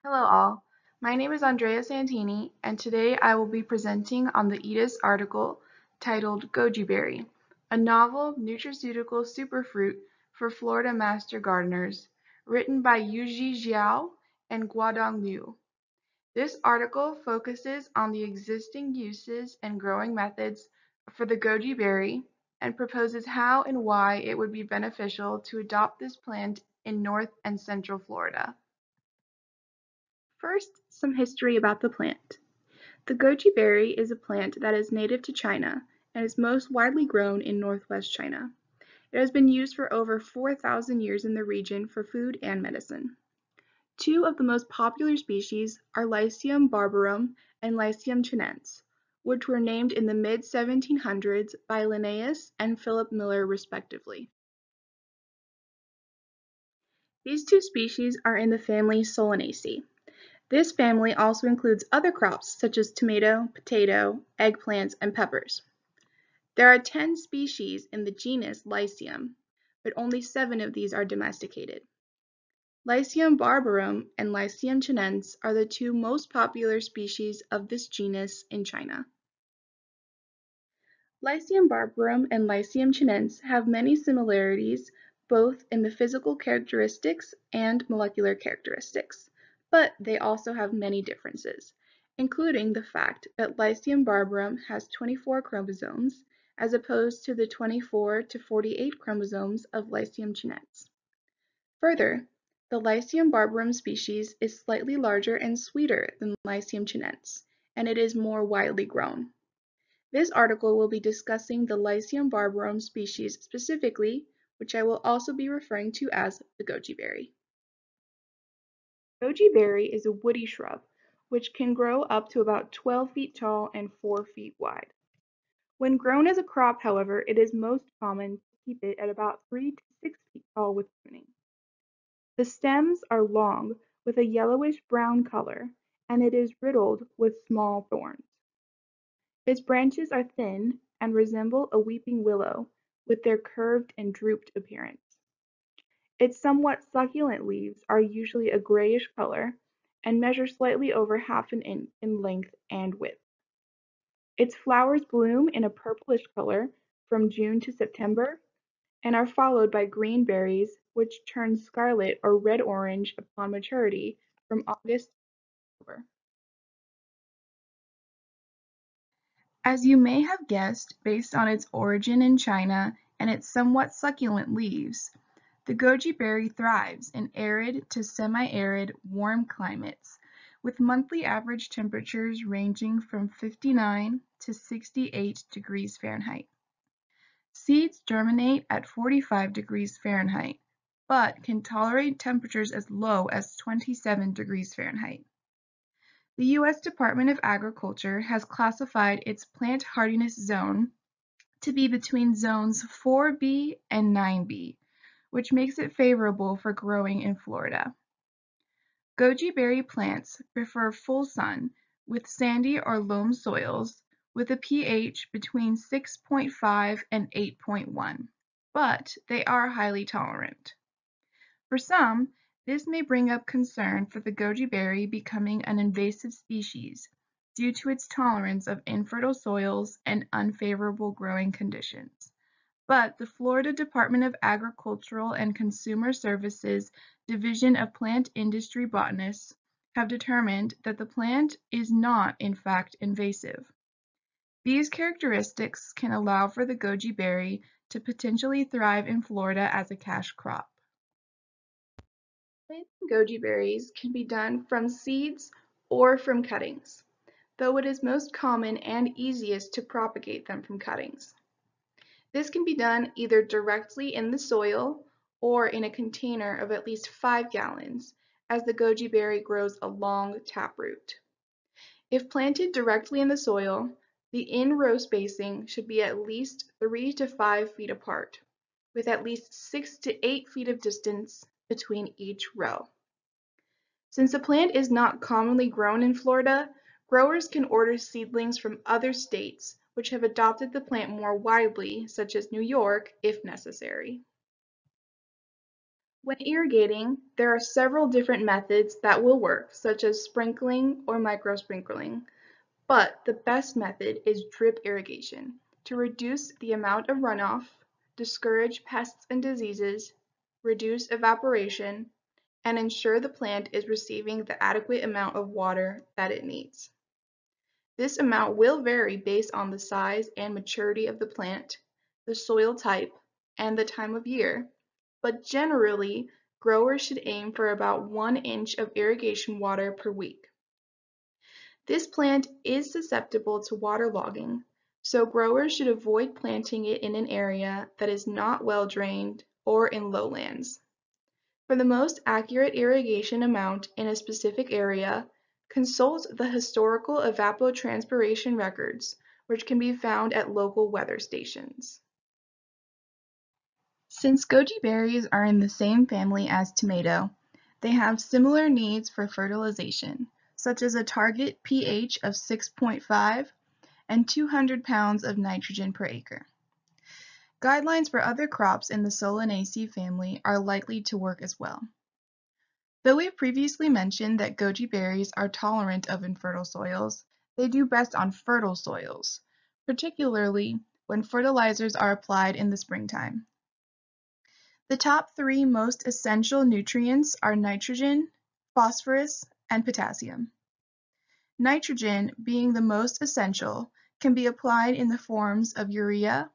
Hello all, my name is Andrea Santini and today I will be presenting on the EDIS article titled Goji Berry, a novel nutraceutical superfruit for Florida master gardeners, written by Yuji Jiao and Guodong Liu. This article focuses on the existing uses and growing methods for the goji berry and proposes how and why it would be beneficial to adopt this plant in North and Central Florida. First, some history about the plant. The goji berry is a plant that is native to China and is most widely grown in northwest China. It has been used for over 4,000 years in the region for food and medicine. Two of the most popular species are Lycium barbarum and Lycium chinense, which were named in the mid-1700s by Linnaeus and Philip Miller respectively. These two species are in the family Solanaceae. This family also includes other crops such as tomato, potato, eggplants, and peppers. There are 10 species in the genus Lycium, but only 7 of these are domesticated. Lycium barbarum and Lycium chinense are the two most popular species of this genus in China. Lycium barbarum and Lycium chinense have many similarities both in the physical characteristics and molecular characteristics, but they also have many differences, including the fact that Lycium barbarum has 24 chromosomes as opposed to the 24 to 48 chromosomes of Lycium chinense. Further, the Lycium barbarum species is slightly larger and sweeter than Lycium chinense, and it is more widely grown. This article will be discussing the Lycium barbarum species specifically, which I will also be referring to as the goji berry. Goji berry is a woody shrub, which can grow up to about 12 feet tall and 4 feet wide. When grown as a crop, however, it is most common to keep it at about 3 to 6 feet tall with pruning. The stems are long with a yellowish-brown color, and it is riddled with small thorns. Its branches are thin and resemble a weeping willow with their curved and drooped appearance. Its somewhat succulent leaves are usually a grayish color and measure slightly over half an inch in length and width. Its flowers bloom in a purplish color from June to September and are followed by green berries which turn scarlet or red-orange upon maturity from August to October. As you may have guessed based on its origin in China and its somewhat succulent leaves, the goji berry thrives in arid to semi-arid warm climates with monthly average temperatures ranging from 59 to 68 degrees Fahrenheit. Seeds germinate at 45 degrees Fahrenheit, but can tolerate temperatures as low as 27 degrees Fahrenheit. The U.S. Department of Agriculture has classified its plant hardiness zone to be between zones 4B and 9B, which makes it favorable for growing in Florida. Goji berry plants prefer full sun with sandy or loam soils with a pH between 6.5 and 8.1, but they are highly tolerant. For some, this may bring up concern for the goji berry becoming an invasive species due to its tolerance of infertile soils and unfavorable growing conditions. But the Florida Department of Agricultural and Consumer Services Division of Plant Industry Botanists have determined that the plant is not, in fact, invasive. These characteristics can allow for the goji berry to potentially thrive in Florida as a cash crop. Planting goji berries can be done from seeds or from cuttings, though it is most common and easiest to propagate them from cuttings. This can be done either directly in the soil or in a container of at least 5 gallons, as the goji berry grows a long taproot. If planted directly in the soil, the in-row spacing should be at least 3 to 5 feet apart, with at least 6 to 8 feet of distance between each row. Since the plant is not commonly grown in Florida, growers can order seedlings from other states which have adopted the plant more widely, such as New York, if necessary. When irrigating, there are several different methods that will work, such as sprinkling or micro-sprinkling, but the best method is drip irrigation to reduce the amount of runoff, discourage pests and diseases, reduce evaporation, and ensure the plant is receiving the adequate amount of water that it needs. This amount will vary based on the size and maturity of the plant, the soil type, and the time of year, but generally, growers should aim for about 1 inch of irrigation water per week. This plant is susceptible to waterlogging, so growers should avoid planting it in an area that is not well drained or in lowlands. For the most accurate irrigation amount in a specific area, consult the historical evapotranspiration records, which can be found at local weather stations. Since goji berries are in the same family as tomato, they have similar needs for fertilization, such as a target pH of 6.5 and 200 pounds of nitrogen per acre. Guidelines for other crops in the Solanaceae family are likely to work as well. Though we previously mentioned that goji berries are tolerant of infertile soils, they do best on fertile soils, particularly when fertilizers are applied in the springtime. The top 3 most essential nutrients are nitrogen, phosphorus, and potassium. Nitrogen, being the most essential, can be applied in the forms of urea,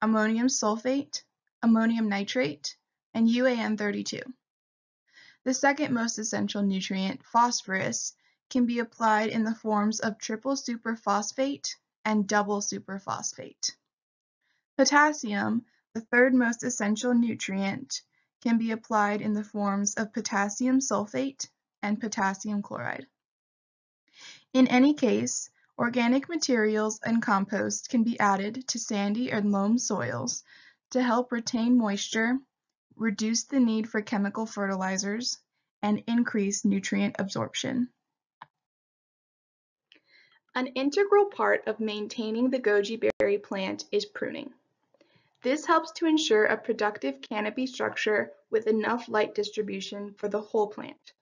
ammonium sulfate, ammonium nitrate, and UAN32. The second most essential nutrient, phosphorus, can be applied in the forms of triple superphosphate and double superphosphate. Potassium, the third most essential nutrient, can be applied in the forms of potassium sulfate and potassium chloride. In any case, organic materials and compost can be added to sandy or loam soils to help retain moisture, reduce the need for chemical fertilizers, and increase nutrient absorption. An integral part of maintaining the goji berry plant is pruning. This helps to ensure a productive canopy structure with enough light distribution for the whole plant.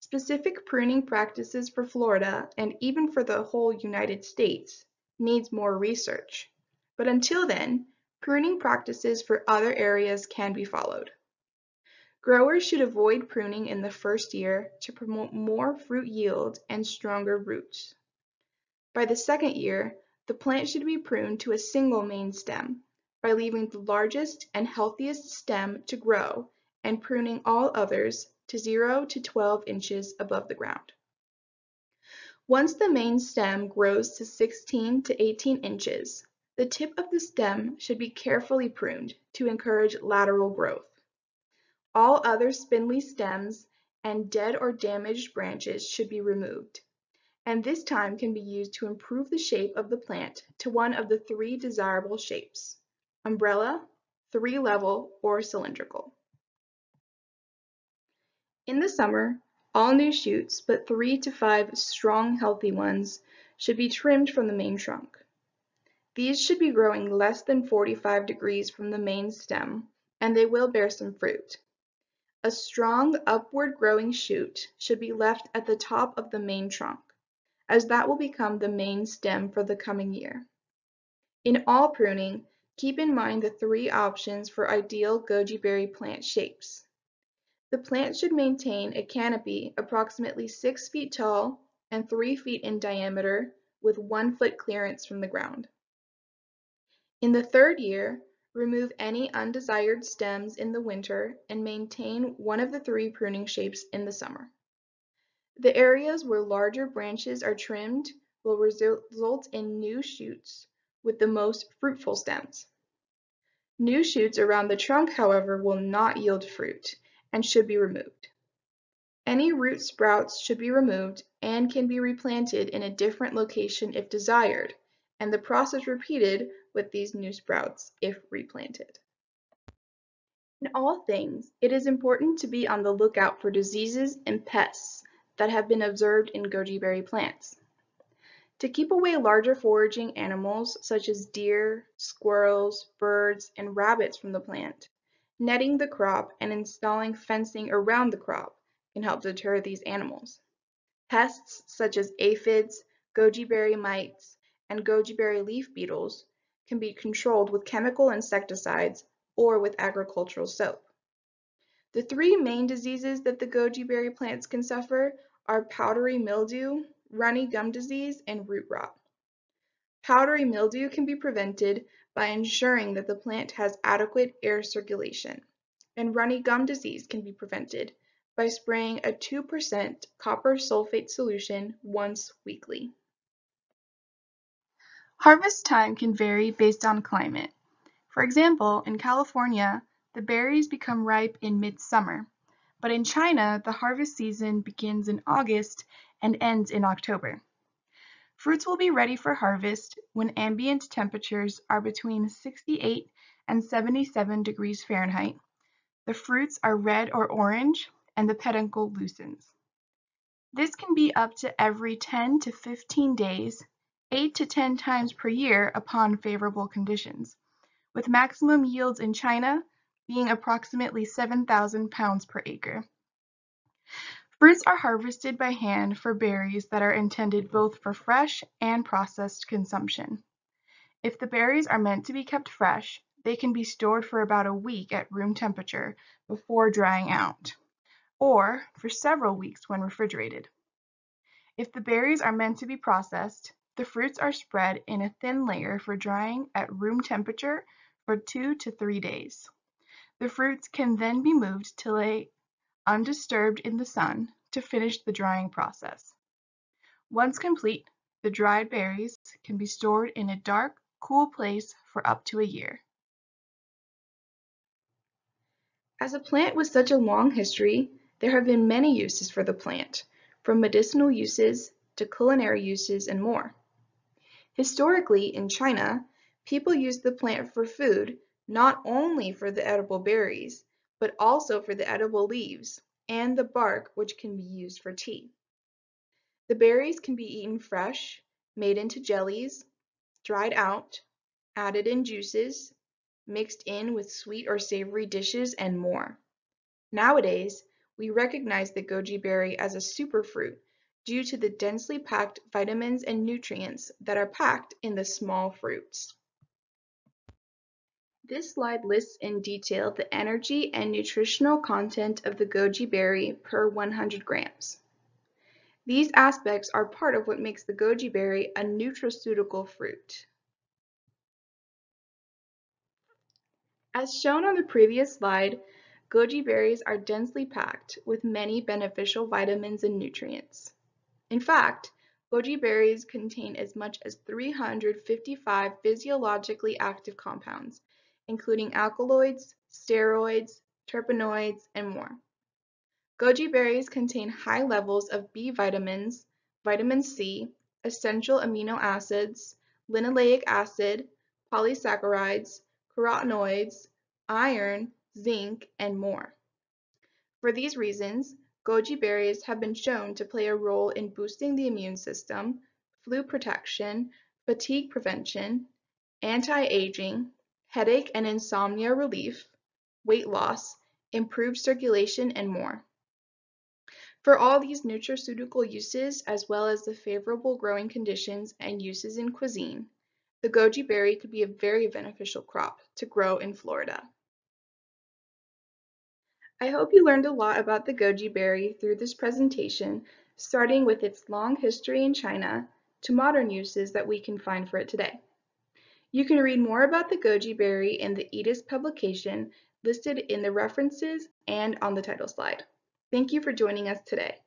Specific pruning practices for Florida, and even for the whole United States, needs more research. But until then, pruning practices for other areas can be followed. Growers should avoid pruning in the first year to promote more fruit yield and stronger roots. By the second year, the plant should be pruned to a single main stem by leaving the largest and healthiest stem to grow and pruning all others to 0 to 12 inches above the ground. Once the main stem grows to 16 to 18 inches, the tip of the stem should be carefully pruned to encourage lateral growth. All other spindly stems and dead or damaged branches should be removed, and this time can be used to improve the shape of the plant to one of the 3 desirable shapes: umbrella, 3-level, or cylindrical. In the summer, all new shoots, but 3 to 5 strong, healthy ones, should be trimmed from the main trunk. These should be growing less than 45 degrees from the main stem, and they will bear some fruit. A strong, upward growing shoot should be left at the top of the main trunk, as that will become the main stem for the coming year. In all pruning, keep in mind the 3 options for ideal goji berry plant shapes. The plant should maintain a canopy approximately 6 feet tall and 3 feet in diameter with 1 foot clearance from the ground. In the 3rd year, remove any undesired stems in the winter and maintain one of the 3 pruning shapes in the summer. The areas where larger branches are trimmed will result in new shoots with the most fruitful stems. New shoots around the trunk, however, will not yield fruit and should be removed. Any root sprouts should be removed and can be replanted in a different location if desired, and the process repeated with these new sprouts if replanted. In all things, it is important to be on the lookout for diseases and pests that have been observed in goji berry plants. To keep away larger foraging animals such as deer, squirrels, birds, and rabbits from the plant, Netting the crop and installing fencing around the crop can help deter these animals. Pests such as aphids, goji berry mites, and goji berry leaf beetles can be controlled with chemical insecticides or with agricultural soap. The three main diseases that the goji berry plants can suffer are powdery mildew, runny gum disease, and root rot. Powdery mildew can be prevented by ensuring that the plant has adequate air circulation, and runny gum disease can be prevented by spraying a 2% copper sulfate solution once weekly. Harvest time can vary based on climate. For example, in California, the berries become ripe in midsummer, but in China, the harvest season begins in August and ends in October. Fruits will be ready for harvest when ambient temperatures are between 68 and 77 degrees Fahrenheit. The fruits are red or orange, and the peduncle loosens. This can be up to every 10 to 15 days, 8 to 10 times per year upon favorable conditions, with maximum yields in China being approximately 7,000 pounds per acre. Fruits are harvested by hand for berries that are intended both for fresh and processed consumption. If the berries are meant to be kept fresh, they can be stored for about a week at room temperature before drying out, or for several weeks when refrigerated. If the berries are meant to be processed, the fruits are spread in a thin layer for drying at room temperature for 2 to 3 days. The fruits can then be moved to lay undisturbed in the sun to finish the drying process. Once complete, the dried berries can be stored in a dark, cool place for up to a year. As a plant with such a long history, there have been many uses for the plant, from medicinal uses to culinary uses and more. Historically, in China, people used the plant for food not only for the edible berries, but also for the edible leaves and the bark, which can be used for tea. The berries can be eaten fresh, made into jellies, dried out, added in juices, mixed in with sweet or savory dishes, and more. Nowadays, we recognize the goji berry as a superfruit due to the densely packed vitamins and nutrients that are packed in the small fruits. This slide lists in detail the energy and nutritional content of the goji berry per 100 grams. These aspects are part of what makes the goji berry a nutraceutical fruit. As shown on the previous slide, goji berries are densely packed with many beneficial vitamins and nutrients. In fact, goji berries contain as much as 355 physiologically active compounds, including alkaloids, steroids, terpenoids, and more. Goji berries contain high levels of B vitamins, vitamin C, essential amino acids, linoleic acid, polysaccharides, carotenoids, iron, zinc, and more. For these reasons, goji berries have been shown to play a role in boosting the immune system, flu protection, fatigue prevention, anti-aging, headache and insomnia relief, weight loss, improved circulation, and more. For all these nutraceutical uses, as well as the favorable growing conditions and uses in cuisine, the goji berry could be a very beneficial crop to grow in Florida. I hope you learned a lot about the goji berry through this presentation, starting with its long history in China to modern uses that we can find for it today. You can read more about the goji berry in the EDIS publication listed in the references and on the title slide. Thank you for joining us today.